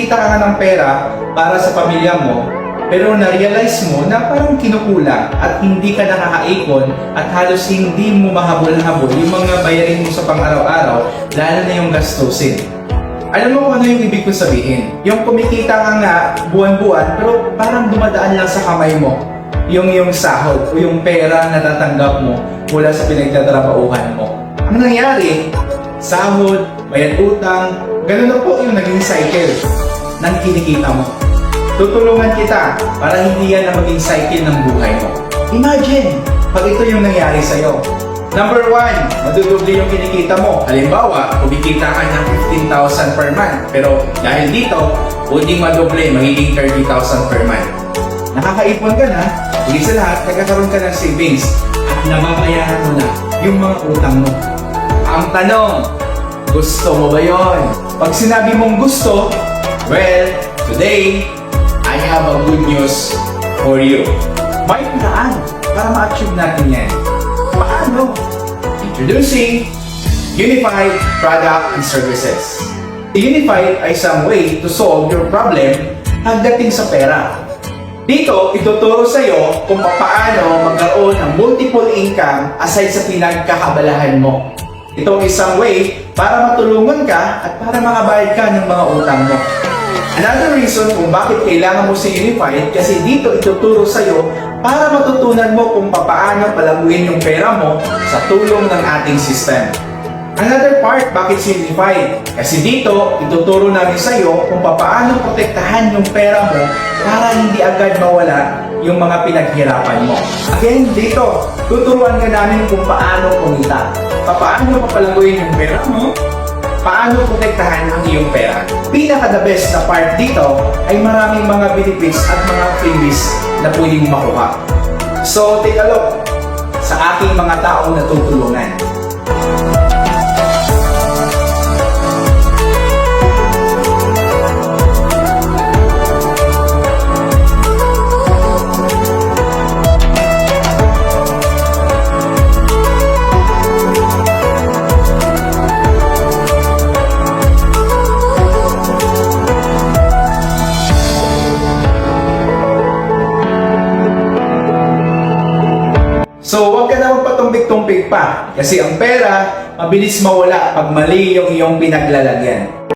kumikita ka nga ng pera para sa pamilya mo, pero na-realize mo na parang kinukulang at hindi ka nakakaipon at halos hindi mo mahabol-habol yung mga bayarin mo sa pang-araw-araw, lalo na yung gastusin. Alam mo kung ano yung ibig ko sabihin? Yung kumikita ka nga buwan-buwan pero parang dumadaan lang sa kamay mo yung sahod o yung pera na tatanggap mo mula sa pinagtatrabahuhan mo. Ang nangyari, sahod, bayad utang, ganun na po yung naging cycle ng kinikita mo. Tutulungan kita para hindi yan na maging cycle ng buhay mo. Imagine, pag ito yung nangyari sa'yo. Number 1, madudoble yung kinikita mo. Halimbawa, kumikita ka ng 15,000 per month. Pero dahil dito, pwedeng madoble, magiging 30,000 per month. Nakakaipon ka na, higit sa lahat, nagkakaroon ka ng savings at nababayaran mo na yung mga utang mo. Ang tanong, gusto mo ba yon? Pag sinabi mong gusto, well, today, I have a good news for you. May paraan para ma-achieve natin yan. Paano? Introducing Unified Product and Services. Unified ay isang way to solve your problem pagdating sa pera. Dito, ituturo sa iyo kung paano magkaroon ng multiple income aside sa pinagkakabalahan mo. Ito ang isang way para matulungan ka at para makabayad ka ng mga utang mo. Another reason kung bakit kailangan mo si Unified kasi dito ituturo sa iyo para matutunan mo kung paano palaguin yung pera mo sa tulong ng ating system. Another part, bakit si Unified? Kasi dito, ituturo namin sa iyo kung paano protektahan yung pera mo para hindi agad mawala yung mga pinaghirapan mo. Again, dito, tuturuan ka namin kung paano kumita. Paano papalaguin yung pera mo, paano protektahan ang iyong pera. Pinaka-the best na part dito ay maraming mga benefits at mga freebies na pwedeng makuha. So, take a look sa aking mga taong natutulungan. So, huwag ka na magpatumpik-tumpik pa kasi ang pera, mabilis mawala pag mali yung iyong pinaglalagyan.